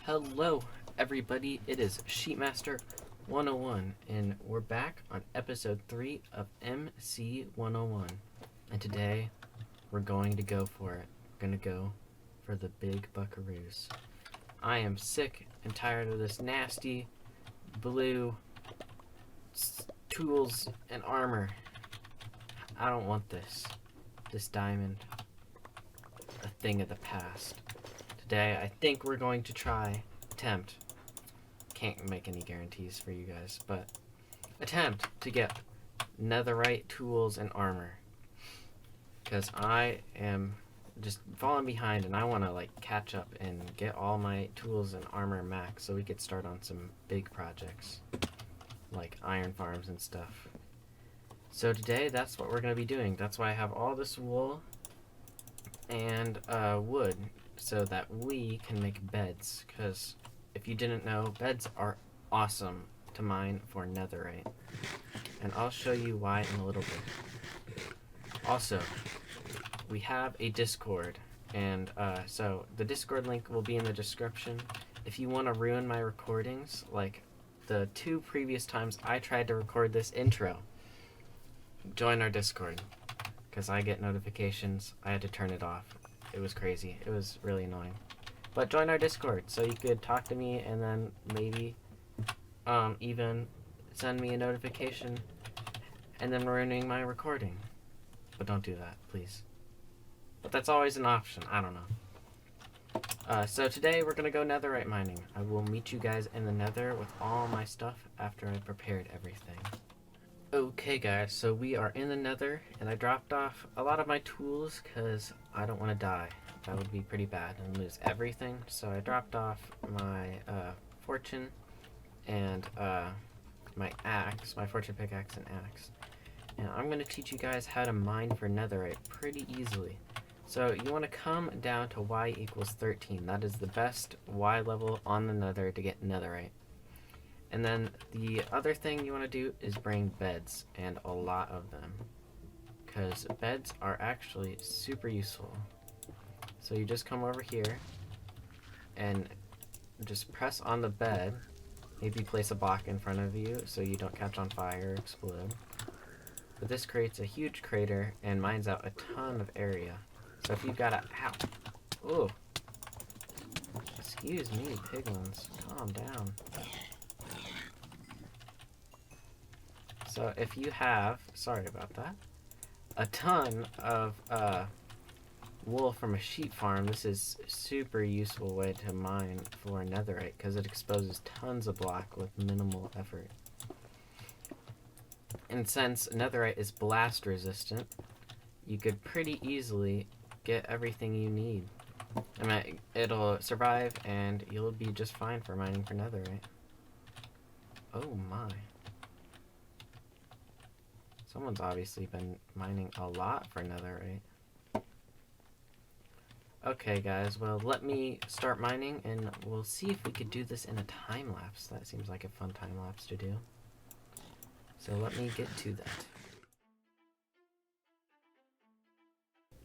Hello, everybody. It is SheepMaster101, and we're back on episode 3 of MC101. And today, we're going to go for it. We're going to go for the big buckaroos. I am sick and tired of this nasty blue tools and armor. I don't want this diamond, a thing of the past. Today, I think we're going to attempt, can't make any guarantees for you guys, but attempt to get netherite tools and armor. Because I am just falling behind and I want to catch up and get all my tools and armor max so we could start on some big projects like iron farms and stuff. So today, that's what we're going to be doing. That's why I have all this wool and wood, so that we can make beds, because if you didn't know, beds are awesome to mine for netherite, and I'll show you why in a little bit. Also, we have a Discord, and so the Discord link will be in the description. If you want to ruin my recordings, like the 2 previous times I tried to record this intro, join our Discord, because I get notifications. I had to turn it off. It was crazy. It was really annoying. But join our Discord so you could talk to me and then maybe even send me a notification and then ruining my recording. But don't do that, please. But that's always an option. I don't know. So today we're going to go netherite mining. I will meet you guys in the nether with all my stuff after I prepared everything. Okay guys, so we are in the nether, and I dropped off a lot of my tools because I don't want to die. That would be pretty bad and lose everything. So I dropped off my fortune and my axe, my fortune pickaxe and axe. And I'm going to teach you guys how to mine for netherite pretty easily. So you want to come down to y equals 13. That is the best y level on the nether to get netherite. And then the other thing you want to do is bring beds, and a lot of them, because beds are actually super useful. So you just come over here and just press on the bed, maybe place a block in front of you so you don't catch on fire or explode. But this creates a huge crater and mines out a ton of area. So if you've got ow, ooh, excuse me, piglins, calm down. So if you have, sorry about that, a ton of wool from a sheep farm, this is a super useful way to mine for netherite because it exposes tons of block with minimal effort. And since netherite is blast resistant, you could pretty easily get everything you need. I mean, it'll survive and you'll be just fine for mining for netherite. Oh my. Someone's obviously been mining a lot for netherite. Okay guys, well let me start mining and we'll see if we could do this in a time lapse. That seems like a fun time lapse to do. So let me get to that.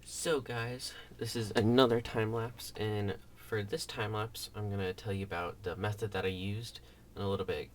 So guys, this is another time lapse, and for this time lapse I'm going to tell you about the method that I used and a little bit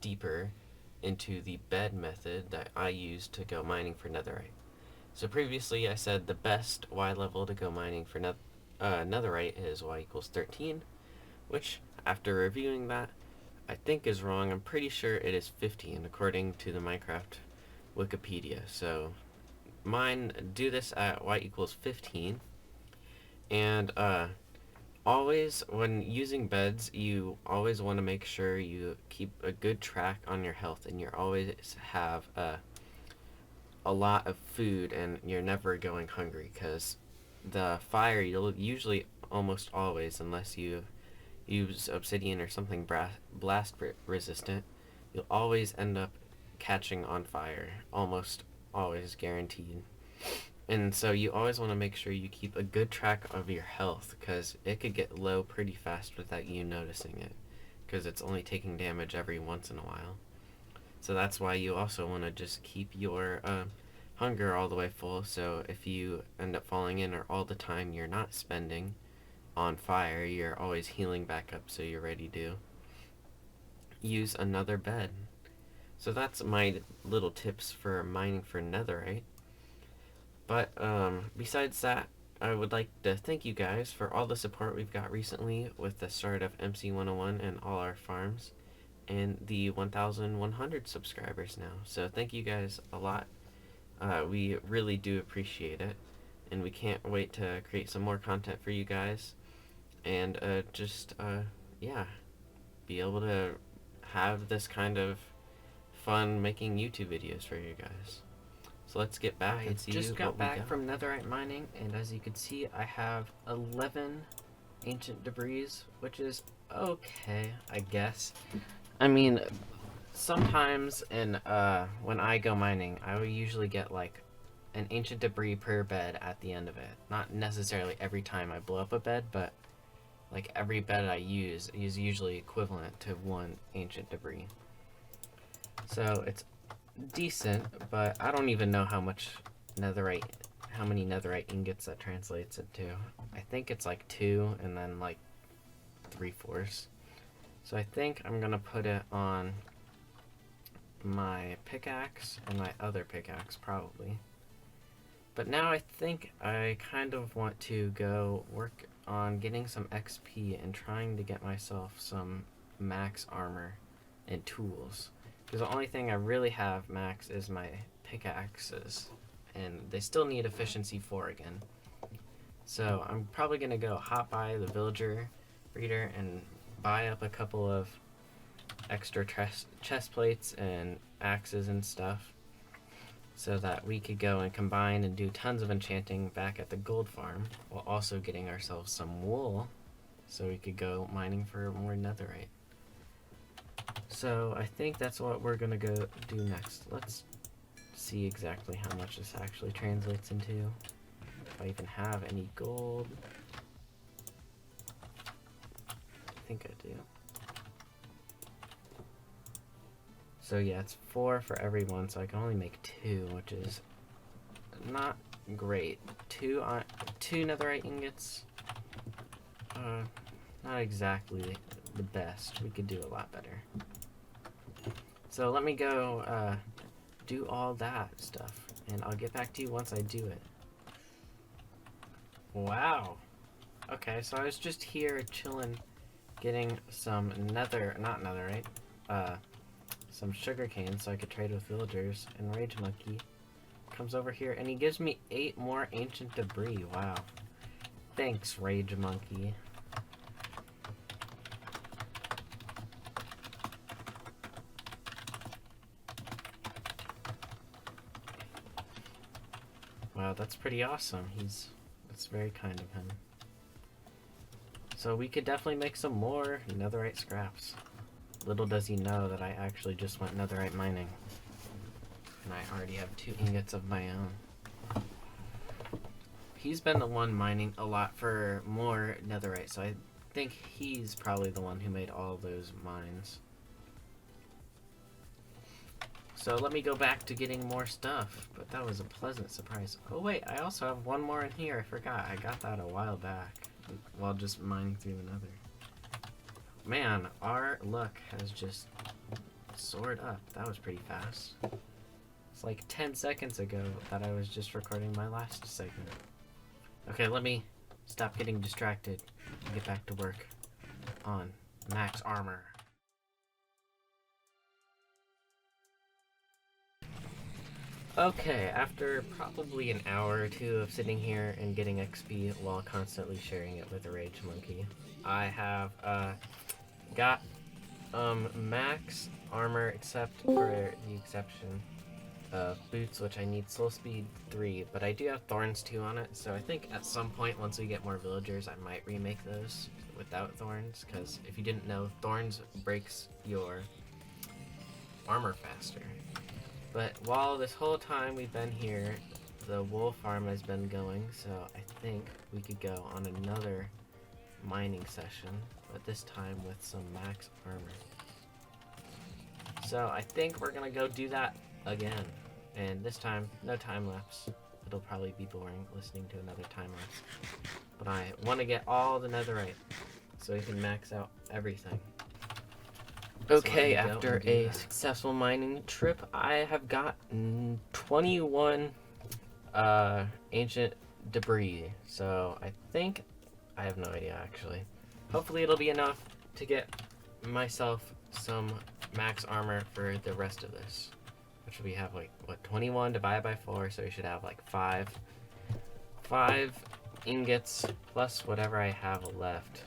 deeper into the bed method that I used to go mining for netherite. So previously I said the best Y level to go mining for netherite is Y equals 13, which after reviewing that I think is wrong. I'm pretty sure it is 15 according to the Minecraft Wikipedia. So mine do this at Y equals 15, and always, when using beds, you always want to make sure you keep a good track on your health, and you always have a lot of food, and you're never going hungry, because the fire, you'll usually almost always, unless you use obsidian or something blast resistant, you'll always end up catching on fire, almost always guaranteed. And so you always want to make sure you keep a good track of your health, because it could get low pretty fast without you noticing it, because it's only taking damage every once in a while. So that's why you also want to just keep your hunger all the way full, so if you end up falling in or all the time you're not spending on fire, you're always healing back up so you're ready to use another bed. So that's my little tips for mining for netherite. But besides that, I would like to thank you guys for all the support we've got recently with the start of MC101 and all our farms, and the 1,100 subscribers now. So thank you guys a lot. We really do appreciate it, and we can't wait to create some more content for you guys, and yeah, be able to have this kind of fun making YouTube videos for you guys. So let's get back and see what we got. I just got back from netherite mining, and as you can see, I have 11 ancient debris, which is okay, I guess. I mean, sometimes when I go mining, I will usually get like an ancient debris per bed at the end of it. Not necessarily every time I blow up a bed, but like every bed I use is usually equivalent to 1 ancient debris. So it's decent, but I don't even know how many netherite ingots that translates into. I think it's like 2 and then like 3/4. So I think I'm gonna put it on my pickaxe and my other pickaxe probably. But now I think I kind of want to go work on getting some XP and trying to get myself some max armor and tools. Because the only thing I really have max is my pickaxes, and they still need efficiency 4 again. So I'm probably going to go hop by the villager breeder and buy up a couple of extra chest plates and axes and stuff, so that we could go and combine and do tons of enchanting back at the gold farm, while also getting ourselves some wool, so we could go mining for more netherite. So I think that's what we're gonna go do next. Let's see exactly how much this actually translates into. If I even have any gold. I think I do. So yeah, it's 4 for every one, so I can only make 2, which is not great. 2 netherite ingots. Not exactly the best. We could do a lot better. So let me go do all that stuff, and I'll get back to you once I do it. Wow. Okay, so I was just here chilling, getting some some sugar cane so I could trade with villagers, and Rage Monkey comes over here and he gives me 8 more ancient debris. Wow. Thanks, Rage Monkey. Wow, that's pretty awesome. That's very kind of him. So we could definitely make some more netherite scraps. Little does he know that I actually just went netherite mining. And I already have 2 ingots of my own. He's been the one mining a lot for more netherite, so I think he's probably the one who made all those mines. So let me go back to getting more stuff, but that was a pleasant surprise. Oh wait, I also have 1 more in here. I forgot. I got that a while back while just mining through the nether. Man, our luck has just soared up. That was pretty fast. It's like 10 seconds ago that I was just recording my last segment. Okay, let me stop getting distracted and get back to work on max armor. Okay, after probably an hour or 2 of sitting here and getting XP while constantly sharing it with a Rage Monkey, I have got max armor except for the exception of boots, which I need soul speed 3, but I do have thorns 2 on it, so I think at some point once we get more villagers I might remake those without thorns, because if you didn't know, thorns breaks your armor faster. But while this whole time we've been here, the wool farm has been going, so I think we could go on another mining session, but this time with some max armor. So I think we're gonna go do that again, and this time no time lapse. It'll probably be boring listening to another time lapse. but I want to get all the netherite so we can max out everything. Okay, after a successful mining trip, I have got 21 ancient debris. So I think, I have no idea actually. Hopefully it'll be enough to get myself some max armor for the rest of this. Which we have like, what, 21 divided by 4, so we should have like 5 ingots plus whatever I have left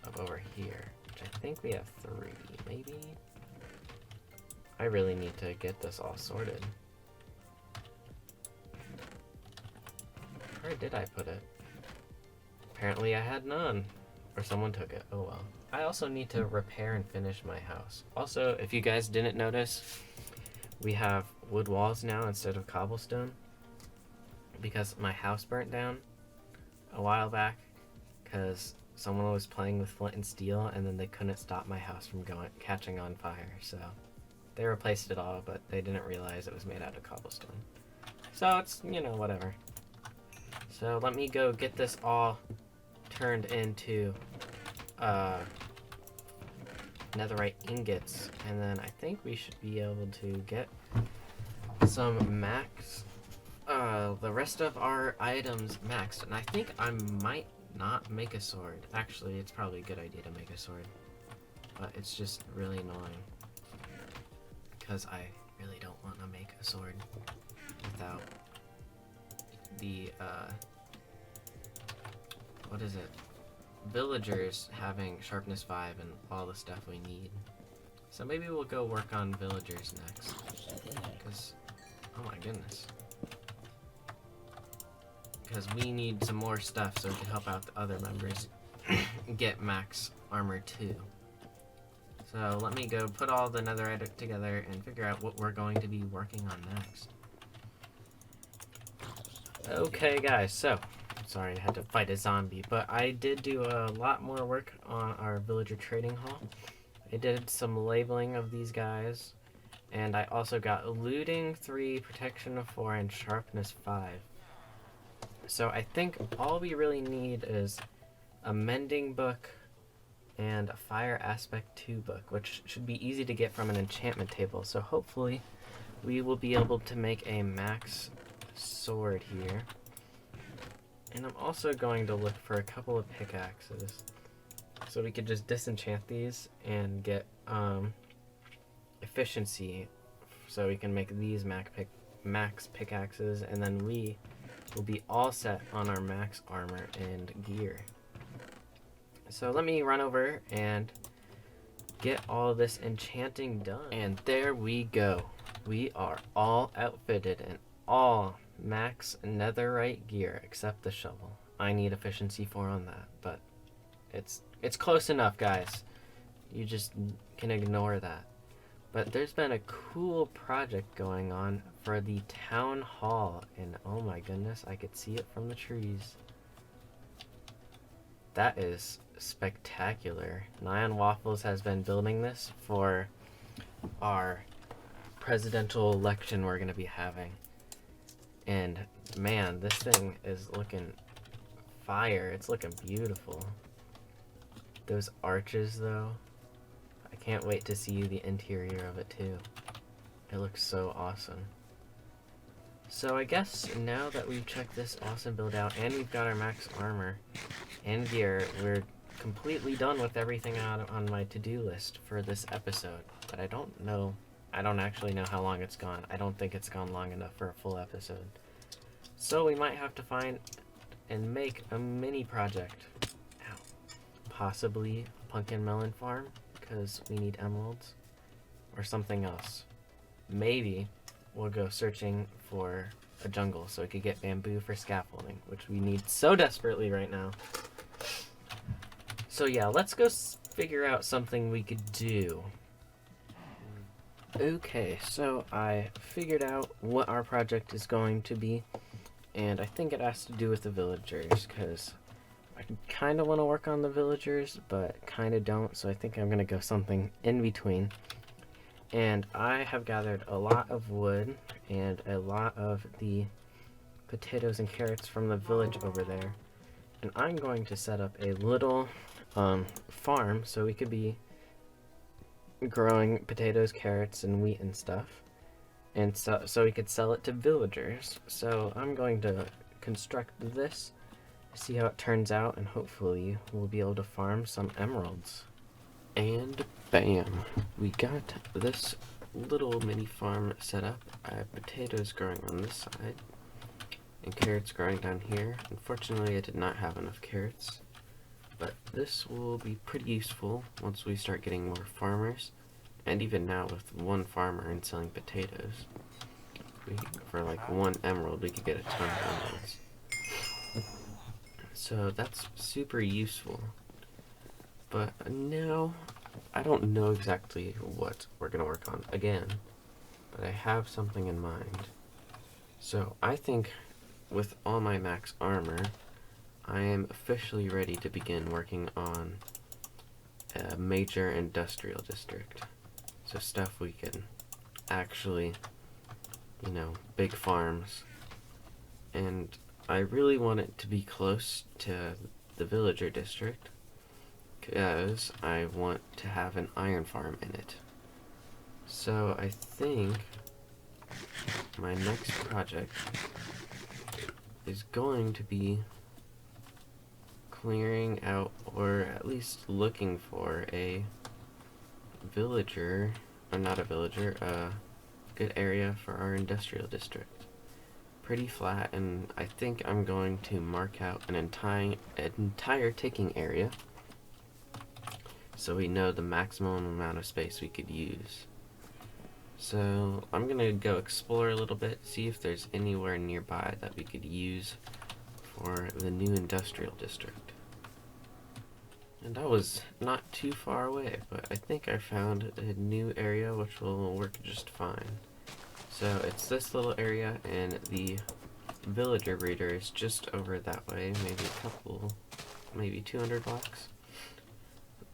of over here. Which I think we have 3, maybe? I really need to get this all sorted. Where did I put it? Apparently I had none. Or someone took it. Oh well. I also need to repair and finish my house. Also, if you guys didn't notice, we have wood walls now instead of cobblestone. Because my house burnt down a while back. Because someone was playing with flint and steel and then they couldn't stop my house from catching on fire. So they replaced it all, but they didn't realize it was made out of cobblestone. So it's, you know, whatever. So let me go get this all turned into netherite ingots, and then I think we should be able to get some max, the rest of our items maxed. And I think I might not make a sword. Actually, it's probably a good idea to make a sword, but it's just really annoying because I really don't want to make a sword without the what is it? Villagers having sharpness 5 and all the stuff we need. So maybe we'll go work on villagers next. Because, oh my goodness. Because we need some more stuff so we can help out the other members get max armor too. So let me go put all the netherite together and figure out what we're going to be working on next. Okay guys, so sorry I had to fight a zombie, but I did do a lot more work on our villager trading hall. I did some labeling of these guys, and I also got looting 3, protection of 4, and sharpness 5. So I think all we really need is a mending book and a fire aspect 2 book, which should be easy to get from an enchantment table. So hopefully we will be able to make a max sword here. And I'm also going to look for a couple of pickaxes so we could just disenchant these and get efficiency so we can make these max pickaxes, and then we will be all set on our max armor and gear. So let me run over and get all this enchanting done. And there we go. We are all outfitted and all max netherite gear except the shovel. I need efficiency 4 on that, but it's close enough, guys. You just can ignore that. But there's been a cool project going on for the town hall, and oh my goodness, I could see it from the trees. That is spectacular. Nyan Waffles has been building this for our presidential election we're going to be having. And man, this thing is looking fire. It's looking beautiful. Those arches though, I can't wait to see the interior of it too. It looks so awesome. So I guess now that we've checked this awesome build out and we've got our max armor and gear, we're completely done with everything on my to-do list for this episode. But I don't actually know how long it's gone. I don't think it's gone long enough for a full episode. So we might have to find and make a mini project. Ow. Possibly a pumpkin melon farm, because we need emeralds. Or something else. Maybe we'll go searching for a jungle so we could get bamboo for scaffolding, which we need so desperately right now. So yeah, let's go figure out something we could do. Okay, so I figured out what our project is going to be, and I think it has to do with the villagers, because I kind of want to work on the villagers, but kind of don't, so I think I'm going to go something in between. And I have gathered a lot of wood and a lot of the potatoes and carrots from the village over there, and I'm going to set up a little farm so we could be growing potatoes, carrots, and wheat and stuff, and so we could sell it to villagers. So I'm going to construct this, see how it turns out, and hopefully we'll be able to farm some emeralds. And bam, we got this little mini farm set up. I have potatoes growing on this side and carrots growing down here. Unfortunately, I did not have enough carrots, but this will be pretty useful once we start getting more farmers. And even now, with one farmer and selling potatoes, for like 1 emerald, we could get a ton of emeralds. So that's super useful. But now, I don't know exactly what we're going to work on again, but I have something in mind. So I think with all my max armor, I am officially ready to begin working on a major industrial district. So stuff we can actually, you know, big farms. And I really want it to be close to the villager district, because I want to have an iron farm in it. So I think my next project is going to be clearing out, or at least looking for a villager, or not a villager, a good area for our industrial district. Pretty flat, and I think I'm going to mark out an entire ticking area so we know the maximum amount of space we could use. So I'm gonna go explore a little bit, see if there's anywhere nearby that we could use for the new industrial district. And that was not too far away, but I think I found a new area which will work just fine. So it's this little area, and the villager breeder is just over that way, maybe 200 blocks.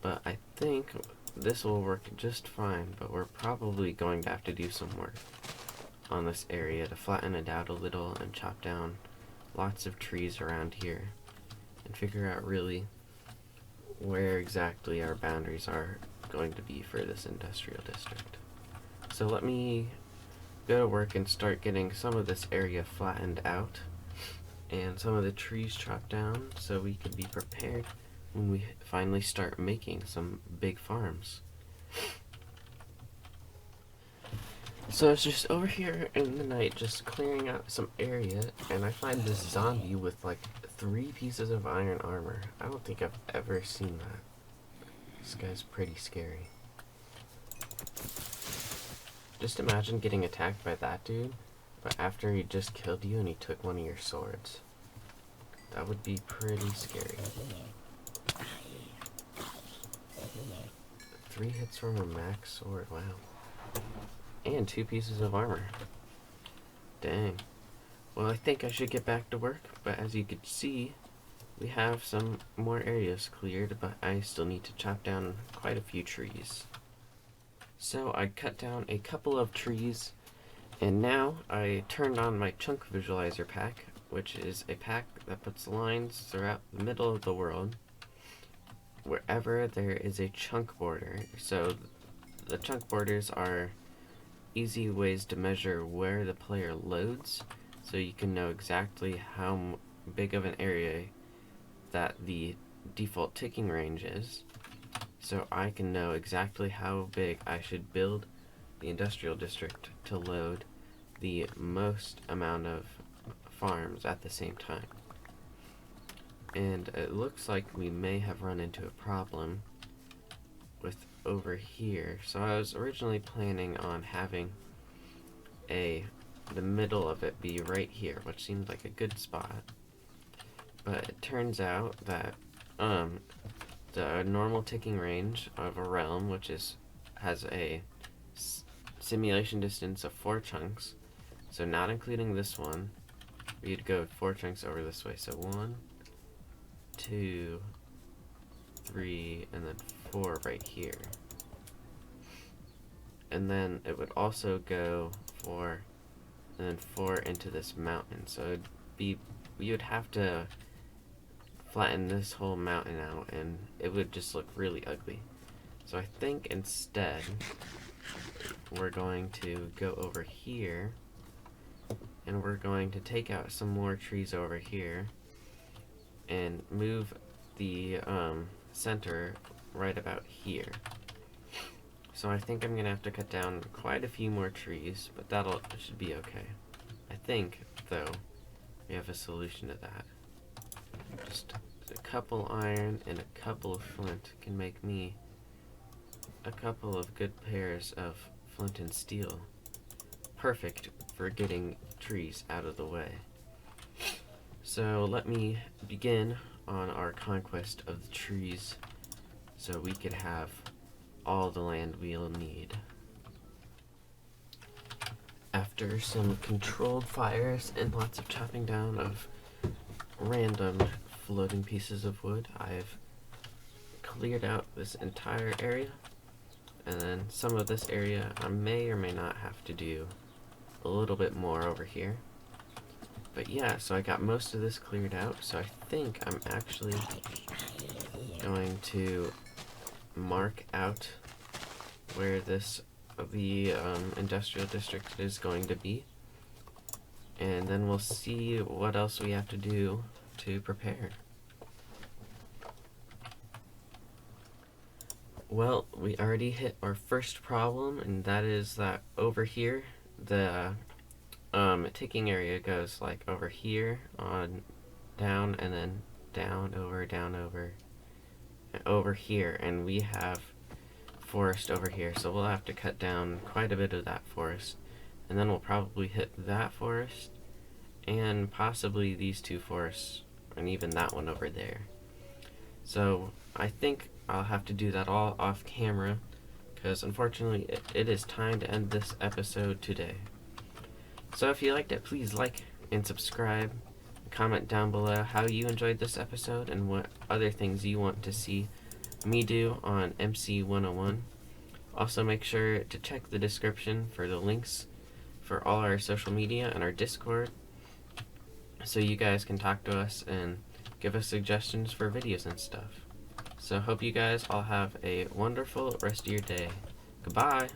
But I think this will work just fine, but we're probably going to have to do some work on this area to flatten it out a little and chop down lots of trees around here and figure out really where exactly our boundaries are going to be for this industrial district. So let me go to work and start getting some of this area flattened out and some of the trees chopped down so we can be prepared when we finally start making some big farms. So I was just over here in the night just clearing out some area, and I find this zombie with like 3 pieces of iron armor. I don't think I've ever seen that. This guy's pretty scary. Just imagine getting attacked by that dude, but after he just killed you and he took one of your swords. That would be pretty scary. 3 hits from a max sword, wow. And 2 pieces of armor. Dang. Well, I think I should get back to work, but as you can see, we have some more areas cleared, but I still need to chop down quite a few trees. So I cut down a couple of trees, and now I turned on my chunk visualizer pack, which is a pack that puts lines throughout the middle of the world wherever there is a chunk border. So the chunk borders are easy ways to measure where the player loads, so you can know exactly how big of an area that the default ticking range is. So I can know exactly how big I should build the industrial district to load the most amount of farms at the same time. And it looks like we may have run into a problem with over here. So I was originally planning on having the middle of it be right here, which seemed like a good spot. But it turns out that the normal ticking range of a realm, which has a simulation distance of 4 chunks, so not including this one, we'd go 4 chunks over this way. So 1, 2, 3, and then 4 right here. And then it would also go 4, and then 4 into this mountain. So we would have to flatten this whole mountain out and it would just look really ugly. So I think instead we're going to go over here and we're going to take out some more trees over here and move the center right about here. So I think I'm gonna have to cut down quite a few more trees, but should be okay. I think, though, we have a solution to that. Just a couple iron and a couple of flint can make me a couple of good pairs of flint and steel. Perfect for getting trees out of the way. So let me begin on our conquest of the trees so we could have all the land we'll need. After some controlled fires and lots of chopping down of random floating pieces of wood, I've cleared out this entire area, and then some of this area I may or may not have to do a little bit more over here. But yeah, so I got most of this cleared out, so I think I'm actually going to mark out where the industrial district is going to be, and then we'll see what else we have to do to prepare. Well, we already hit our first problem, and that is that over here the ticking area goes like over here on down, and then down over and over here, and we have forest over here, so we'll have to cut down quite a bit of that forest, and then we'll probably hit that forest and possibly these two forests and even that one over there. So I think I'll have to do that all off camera, because unfortunately it is time to end this episode today. So if you liked it, please like and subscribe. Comment down below how you enjoyed this episode and what other things you want to see me do on MC101. Also make sure to check the description for the links for all our social media and our Discord, so you guys can talk to us and give us suggestions for videos and stuff. So hope you guys all have a wonderful rest of your day. Goodbye!